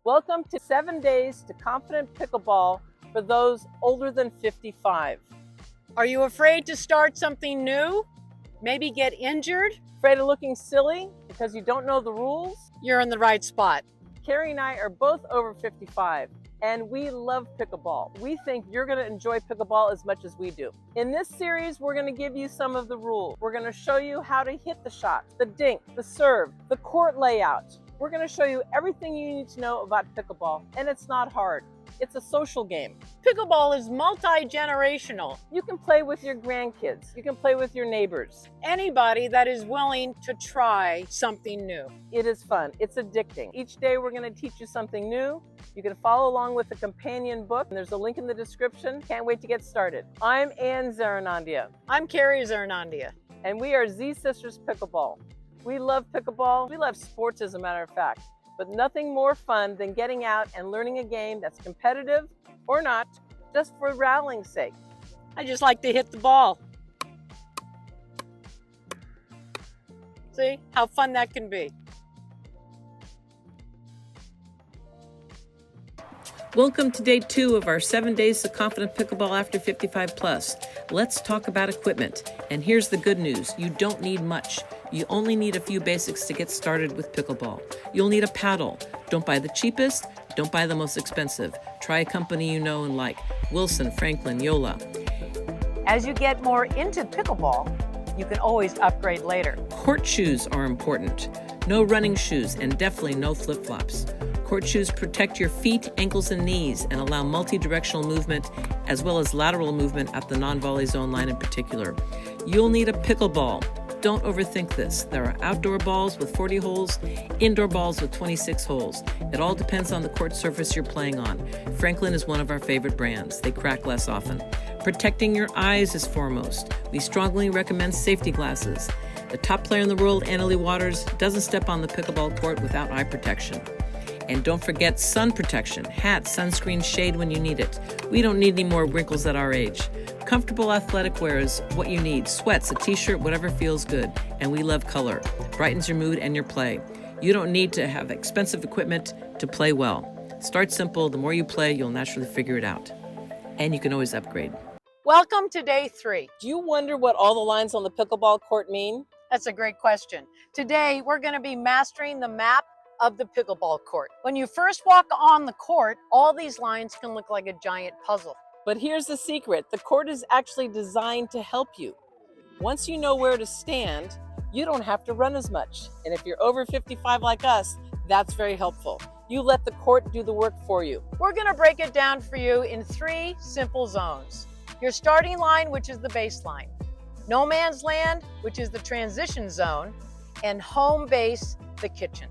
Welcome to 7 days to Confident Pickleball for those older than 55. Are you afraid to start something new? Maybe get injured? Afraid of looking silly because you don't know the rules? You're in the right spot. Carrie and I are both over 55 and we love pickleball. We think you're going to enjoy pickleball as much as we do. In this series, we're going to give you some of the rules. We're going to show you how to hit the shot, the dink, the serve, the court layout. We're going to show you everything you need to know about pickleball, and it's not hard. It's a social game. Pickleball is multi-generational. You can play with your grandkids. You can play with your neighbors. Anybody that is willing to try something new. It is fun. It's addicting. Each day we're going to teach you something new. You can follow along with a companion book. There's a link in the description. Can't wait to get started. I'm Ann Zaranandia. I'm Carrie Zaranandia. And we are Z Sisters Pickleball. We love pickleball. We love sports, as a matter of fact. But nothing more fun than getting out and learning a game that's competitive or not, just for rallying's sake. I just like to hit the ball. See how fun that can be. Welcome to day 2 of our 7 days to Confident Pickleball After 55 Plus. Let's talk about equipment. And here's the good news. You don't need much. You only need a few basics to get started with pickleball. You'll need a paddle. Don't buy the cheapest. Don't buy the most expensive. Try a company you know and like. Wilson, Franklin, Yola. As you get more into pickleball, you can always upgrade later. Court shoes are important. No running shoes and definitely no flip-flops. Court shoes protect your feet, ankles, and knees and allow multi-directional movement as well as lateral movement at the non-volley zone line in particular. You'll need a pickleball. Don't overthink this. There are outdoor balls with 40 holes, indoor balls with 26 holes. It all depends on the court surface you're playing on. Franklin is one of our favorite brands. They crack less often. Protecting your eyes is foremost. We strongly recommend safety glasses. The top player in the world, Annalie Waters, doesn't step on the pickleball court without eye protection. And don't forget sun protection, hat, sunscreen, shade when you need it. We don't need any more wrinkles at our age. Comfortable athletic wear is what you need. Sweats, a t-shirt, whatever feels good. And we love color. Brightens your mood and your play. You don't need to have expensive equipment to play well. Start simple. The more you play, you'll naturally figure it out. And you can always upgrade. Welcome to day 3. Do you wonder what all the lines on the pickleball court mean? That's a great question. Today, we're going to be mastering the map of the pickleball court. When you first walk on the court, all these lines can look like a giant puzzle. But here's the secret. The court is actually designed to help you. Once you know where to stand, you don't have to run as much. And if you're over 55 like us, that's very helpful. You let the court do the work for you. We're going to break it down for you in 3 simple zones. Your starting line, which is the baseline. No man's land, which is the transition zone. And home base, the kitchen.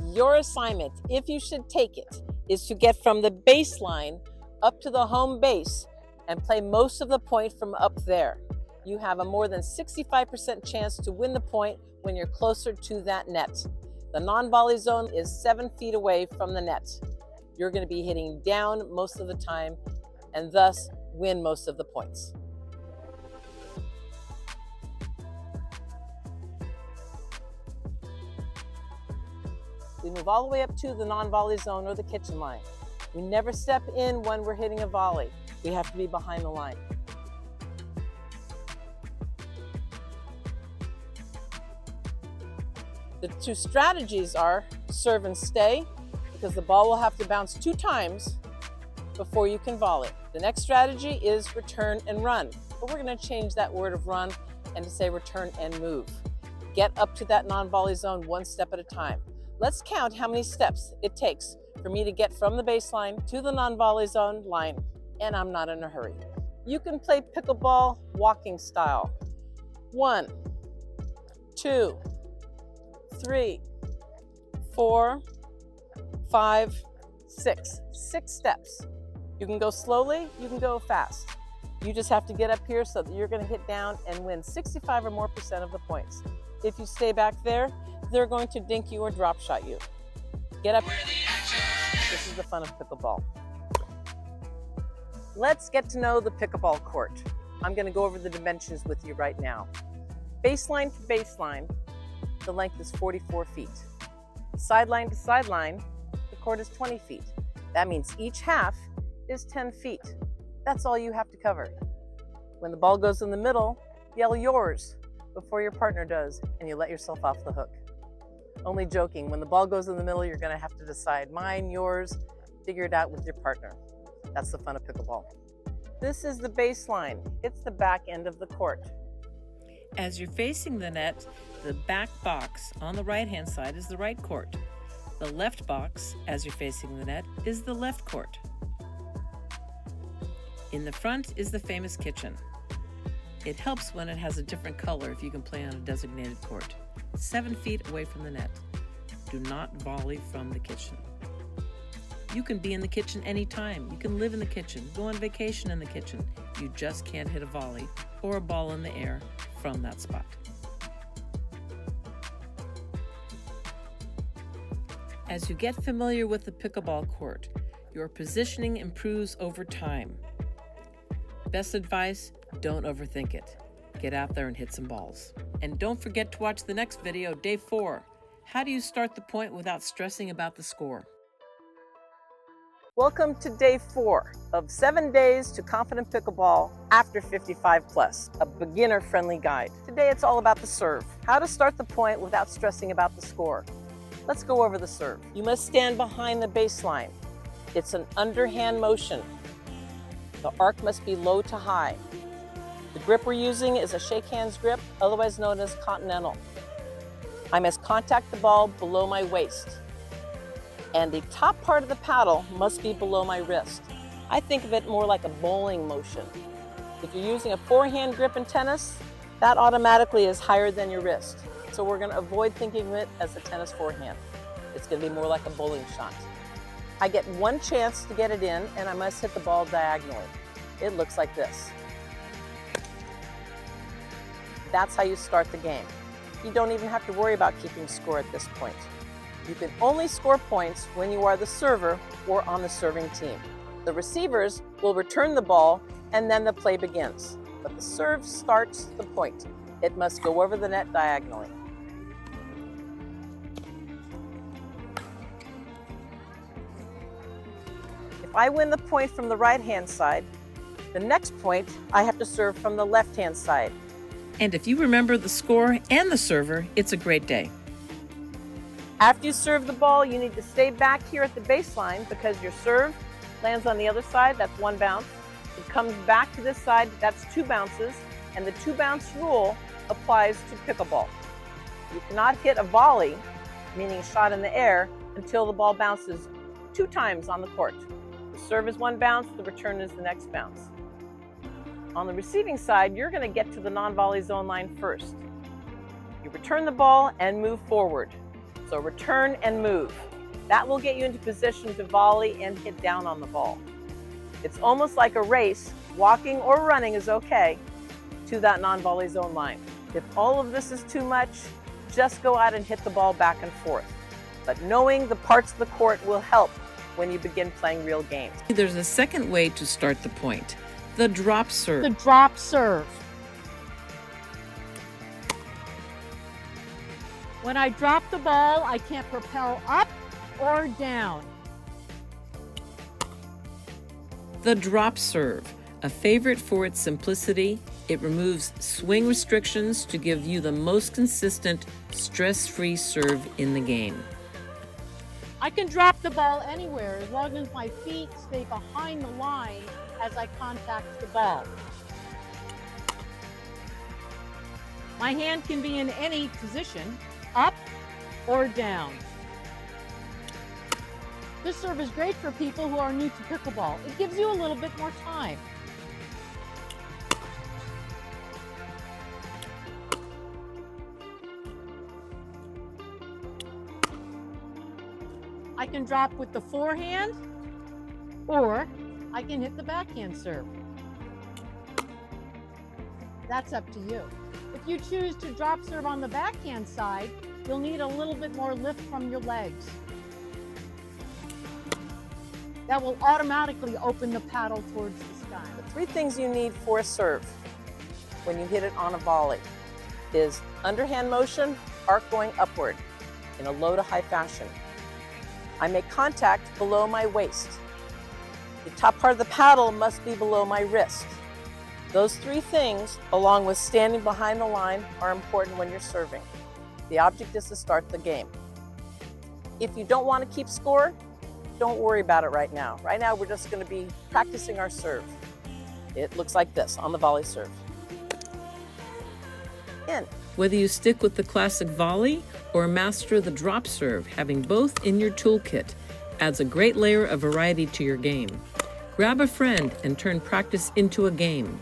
Your assignment, if you should take it, is to get from the baseline up to the home base and play most of the point from up there. You have a more than 65% chance to win the point when you're closer to that net. The non-volley zone is 7 feet away from the net. You're going to be hitting down most of the time and thus win most of the points. We move all the way up to the non-volley zone or the kitchen line. We never step in when we're hitting a volley. We have to be behind the line. The 2 strategies are serve and stay, because the ball will have to bounce 2 times before you can volley. The next strategy is return and run, but we're going to change that word of run and to say return and move. Get up to that non-volley zone 1 step at a time. Let's count how many steps it takes for me to get from the baseline to the non-volley zone line, and I'm not in a hurry. You can play pickleball walking style. 1, 2, 3, 4, 5, 6. 6 steps. You can go slowly, you can go fast. You just have to get up here so that you're going to hit down and win 65% or more of the points. If you stay back there, they're going to dink you or drop shot you. Get up. This is the fun of pickleball. Let's get to know the pickleball court. I'm going to go over the dimensions with you right now. Baseline to baseline, the length is 44 feet. Sideline to sideline, the court is 20 feet. That means each half is 10 feet. That's all you have to cover. When the ball goes in the middle, yell yours before your partner does, and you let yourself off the hook. Only joking, when the ball goes in the middle, you're gonna have to decide mine, yours, figure it out with your partner. That's the fun of pickleball. This is the baseline. It's the back end of the court. As you're facing the net, the back box on the right-hand side is the right court. The left box, as you're facing the net, is the left court. In the front is the famous kitchen. It helps when it has a different color if you can play on a designated court. 7 feet away from the net. Do not volley from the kitchen. You can be in the kitchen anytime. You can live in the kitchen, go on vacation in the kitchen. You just can't hit a volley or a ball in the air from that spot. As you get familiar with the pickleball court, your positioning improves over time. Best advice, don't overthink it. Get out there and hit some balls. And don't forget to watch the next video, day 4. How do you start the point without stressing about the score? Welcome to day 4 of 7 days to Confident Pickleball After 55 Plus, a beginner-friendly guide. Today it's all about the serve. How to start the point without stressing about the score. Let's go over the serve. You must stand behind the baseline. It's an underhand motion. The arc must be low to high. The grip we're using is a shake hands grip, otherwise known as continental. I must contact the ball below my waist, and the top part of the paddle must be below my wrist. I think of it more like a bowling motion. If you're using a forehand grip in tennis, that automatically is higher than your wrist. So we're going to avoid thinking of it as a tennis forehand. It's going to be more like a bowling shot. I get one chance to get it in, and I must hit the ball diagonally. It looks like this. That's how you start the game. You don't even have to worry about keeping score at this point. You can only score points when you are the server or on the serving team. The receivers will return the ball, and then the play begins. But the serve starts the point. It must go over the net diagonally. If I win the point from the right-hand side, the next point I have to serve from the left-hand side. And if you remember the score and the server, it's a great day. After you serve the ball, you need to stay back here at the baseline because your serve lands on the other side, that's 1 bounce. It comes back to this side, that's 2 bounces, and the 2 bounce rule applies to pickleball. You cannot hit a volley, meaning a shot in the air, until the ball bounces 2 times on the court. The serve is 1 bounce, the return is the next bounce. On the receiving side, you're going to get to the non-volley zone line first. You return the ball and move forward. So return and move. That will get you into position to volley and hit down on the ball. It's almost like a race. Walking or running is okay to that non-volley zone line. If all of this is too much, just go out and hit the ball back and forth. But knowing the parts of the court will help when you begin playing real games. There's a second way to start the point, the drop serve. The drop serve. When I drop the ball, I can't propel up or down. The drop serve, a favorite for its simplicity. It removes swing restrictions to give you the most consistent, stress-free serve in the game. I can drop the ball anywhere as long as my feet stay behind the line as I contact the ball. My hand can be in any position, up or down. This serve is great for people who are new to pickleball. It gives you a little bit more time. I can drop with the forehand, or I can hit the backhand serve. That's up to you. If you choose to drop serve on the backhand side, you'll need a little bit more lift from your legs. That will automatically open the paddle towards the sky. The 3 things you need for a serve when you hit it on a volley is underhand motion, arc going upward. in a low to high fashion. I make contact below my waist. The top part of the paddle must be below my wrist. Those three things, along with standing behind the line, are important when you're serving. The object is to start the game. If you don't want to keep score, don't worry about it right now. Right now, we're just going to be practicing our serve. It looks like this on the volley serve. In. Whether you stick with the classic volley or master the drop serve, having both in your toolkit adds a great layer of variety to your game. Grab a friend and turn practice into a game.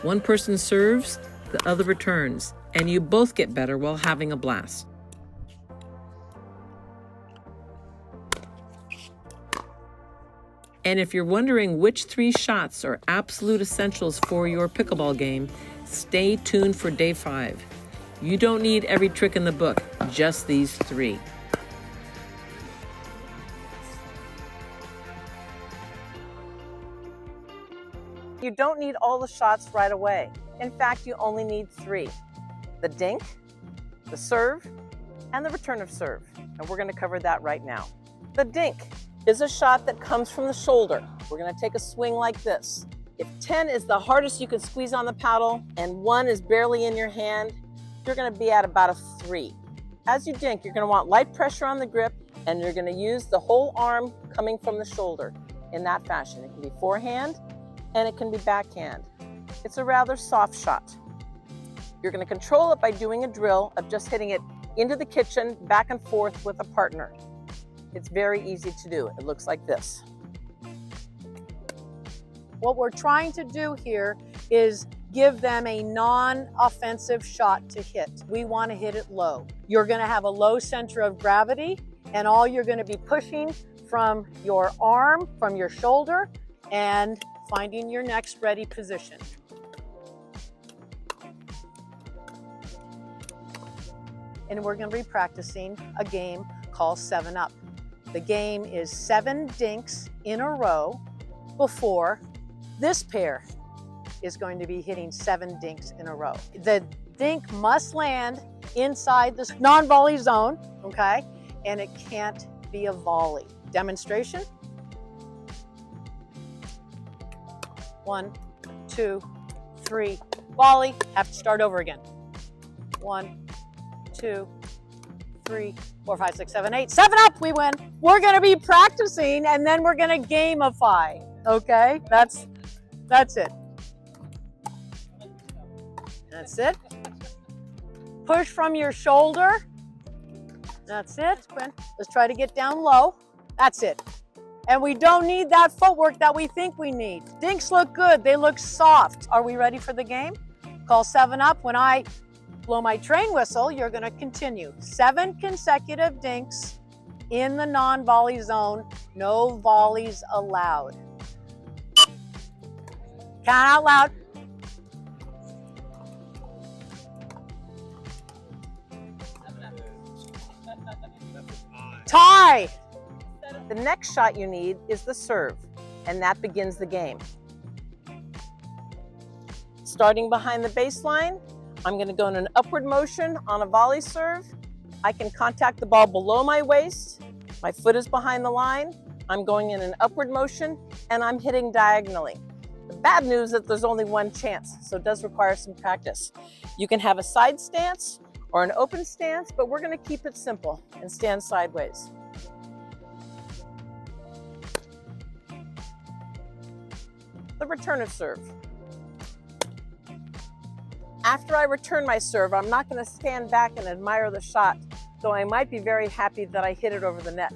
One person serves, the other returns, and you both get better while having a blast. And if you're wondering which 3 shots are absolute essentials for your pickleball game, stay tuned for day 5. You don't need every trick in the book, just these 3. You don't need all the shots right away. In fact, you only need 3. The dink, the serve, and the return of serve. And we're going to cover that right now. The dink is a shot that comes from the shoulder. We're going to take a swing like this. If 10 is the hardest you can squeeze on the paddle and 1 is barely in your hand, you're going to be at about a 3. As you dink, you're going to want light pressure on the grip, and you're going to use the whole arm coming from the shoulder in that fashion. It can be forehand and it can be backhand. It's a rather soft shot. You're going to control it by doing a drill of just hitting it into the kitchen, back and forth with a partner. It's very easy to do. It looks like this. What we're trying to do here is give them a non-offensive shot to hit. We want to hit it low. You're going to have a low center of gravity, and all you're going to be pushing from your arm, from your shoulder, and finding your next ready position. And we're going to be practicing a game called 7-Up. The game is 7 dinks in a row before this pair is going to be hitting 7 dinks in a row. The dink must land inside this non-volley zone, okay? And it can't be a volley. Demonstration. 1, 2, 3, volley. Have to start over again. 1, 2, 3, 4, 5, 6, 7, 8. 7-Up, we win. We're gonna be practicing and then we're gonna gamify, okay? That's it. That's it. Push from your shoulder. That's it. Let's try to get down low. That's it. And we don't need that footwork that we think we need. Dinks look good. They look soft. Are we ready for the game? Call 7-Up. When I blow my train whistle, you're going to continue. 7 consecutive dinks in the non-volley zone. No volleys allowed. Count out loud. Tie. The next shot you need is the serve, and that begins the game. Starting behind the baseline, I'm going to go in an upward motion on a volley serve. I can contact the ball below my waist. My foot is behind the line. I'm going in an upward motion, and I'm hitting diagonally. The bad news is that there's only one chance, so it does require some practice. You can have a side stance or an open stance, but we're going to keep it simple and stand sideways. The return of serve. After I return my serve, I'm not going to stand back and admire the shot, though I might be very happy that I hit it over the net.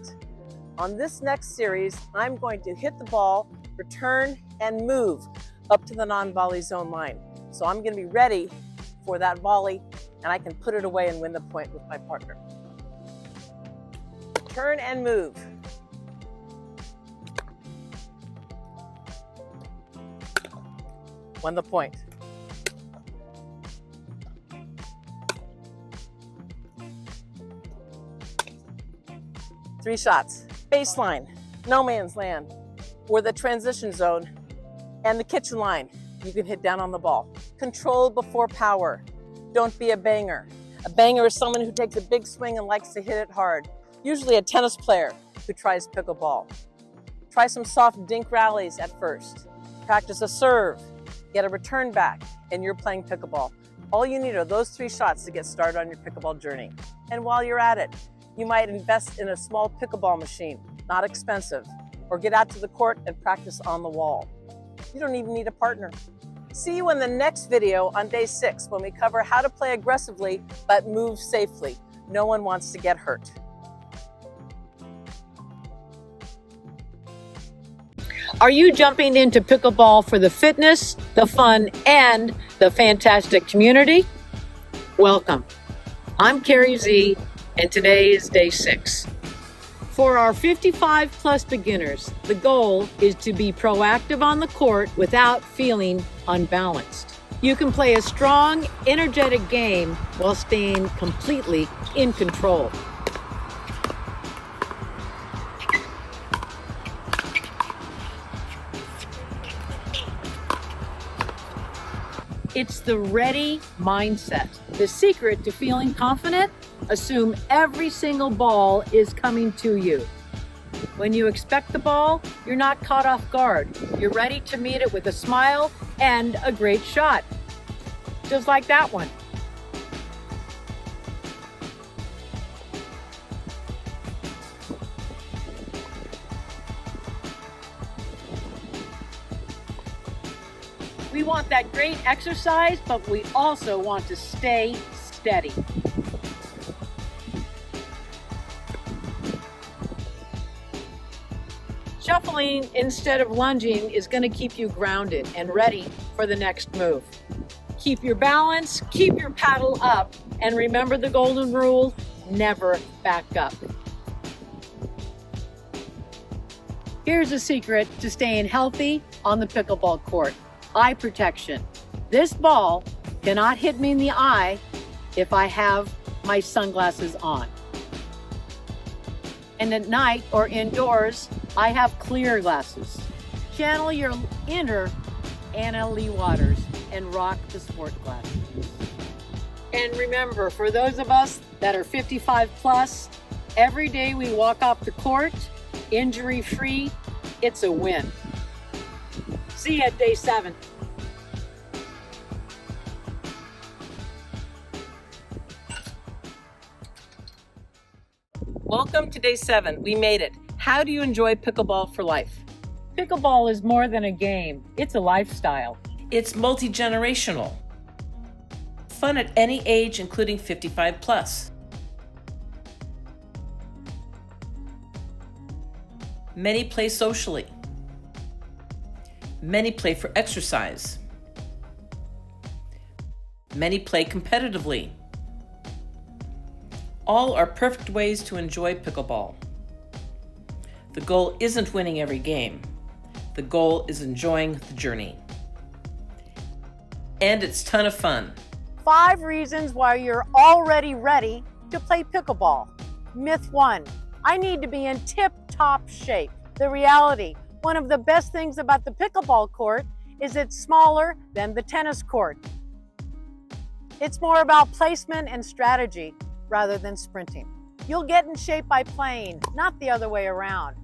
On this next series, I'm going to hit the ball, return, and move up to the non-volley zone line. So I'm going to be ready for that volley, and I can put it away and win the point with my partner. Turn and move. Won the point. Three shots. Baseline, no man's land, or the transition zone, and the kitchen line. You can hit down on the ball. Control before power. Don't be a banger. A banger is someone who takes a big swing and likes to hit it hard, usually a tennis player who tries pickleball. Try some soft dink rallies at first. Practice a serve, get a return back, and you're playing pickleball. All you need are those 3 shots to get started on your pickleball journey. And while you're at it, you might invest in a small pickleball machine, not expensive, or get out to the court and practice on the wall. You don't even need a partner. See you in the next video on day 6 when we cover how to play aggressively but move safely. No one wants to get hurt. Are you jumping into pickleball for the fitness, the fun, and the fantastic community? Welcome. I'm Carrie Z, and today is day 6. For our 55-plus beginners, the goal is to be proactive on the court without feeling unbalanced. You can play a strong, energetic game while staying completely in control. It's the ready mindset. The secret to feeling confident? Assume every single ball is coming to you. When you expect the ball, you're not caught off guard. You're ready to meet it with a smile and a great shot. Just like that one. We want that great exercise, but we also want to stay steady. Shuffling instead of lunging is going to keep you grounded and ready for the next move. Keep your balance, keep your paddle up, and remember the golden rule, never back up. Here's a secret to staying healthy on the pickleball court. Eye protection. This ball cannot hit me in the eye if I have my sunglasses on. And at night or indoors, I have clear glasses. Channel your inner Anna Lee Waters and rock the sport glasses. And remember, for those of us that are 55 plus, every day we walk off the court, injury-free, it's a win. See you at day 7. Welcome to day 7. We made it. How do you enjoy pickleball for life? Pickleball is more than a game. It's a lifestyle. It's multi-generational. Fun at any age, including 55 plus. Many play socially. Many play for exercise. Many play competitively. All are perfect ways to enjoy pickleball. The goal isn't winning every game. The goal is enjoying the journey. And it's a ton of fun. 5 reasons why you're already ready to play pickleball. Myth 1, I need to be in tip-top shape. The reality, one of the best things about the pickleball court is it's smaller than the tennis court. It's more about placement and strategy rather than sprinting. You'll get in shape by playing, not the other way around.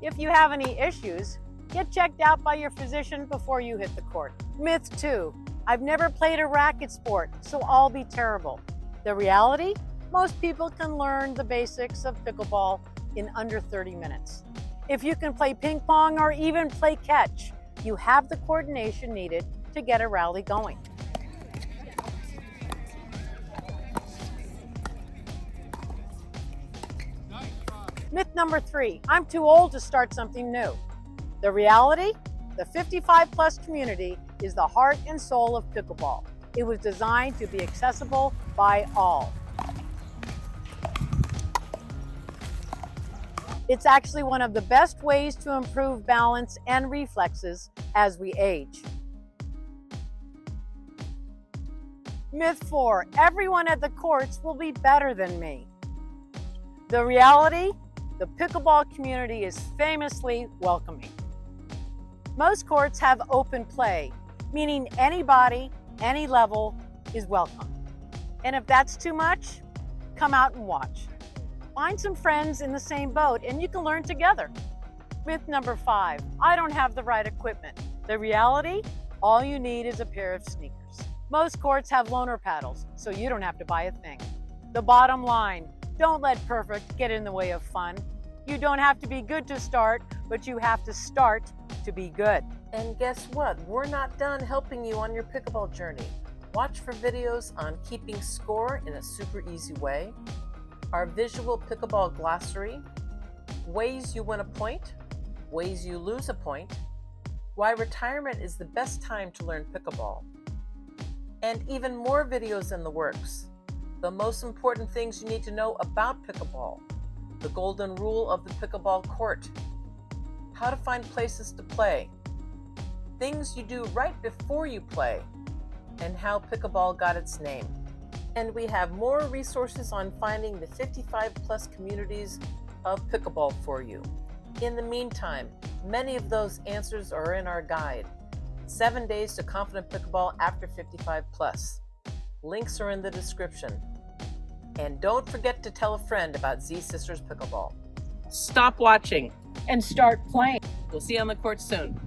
If you have any issues, get checked out by your physician before you hit the court. Myth 2, I've never played a racket sport, so I'll be terrible. The reality, most people can learn the basics of pickleball in under 30 minutes. If you can play ping pong or even play catch, you have the coordination needed to get a rally going. Myth number 3, I'm too old to start something new. The reality, the 55 plus community is the heart and soul of pickleball. It was designed to be accessible by all. It's actually one of the best ways to improve balance and reflexes as we age. Myth 4, everyone at the courts will be better than me. The reality, the pickleball community is famously welcoming. Most courts have open play, meaning anybody, any level is welcome. And if that's too much, come out and watch. Find some friends in the same boat and you can learn together. Myth number 5, I don't have the right equipment. The reality, all you need is a pair of sneakers. Most courts have loaner paddles, so you don't have to buy a thing. The bottom line, don't let perfect get in the way of fun. You don't have to be good to start, but you have to start to be good. And guess what? We're not done helping you on your pickleball journey. Watch for videos on keeping score in a super easy way, our visual pickleball glossary, ways you win a point, ways you lose a point, why retirement is the best time to learn pickleball, and even more videos in the works. The most important things you need to know about pickleball, the golden rule of the pickleball court, how to find places to play, things you do right before you play, and how pickleball got its name. And we have more resources on finding the 55+ communities of pickleball for you. In the meantime, many of those answers are in our guide, 7 Days to Confident Pickleball After 55+. Links are in the description. And don't forget to tell a friend about Z Sisters Pickleball. Stop watching And start playing. We'll see you on the court soon.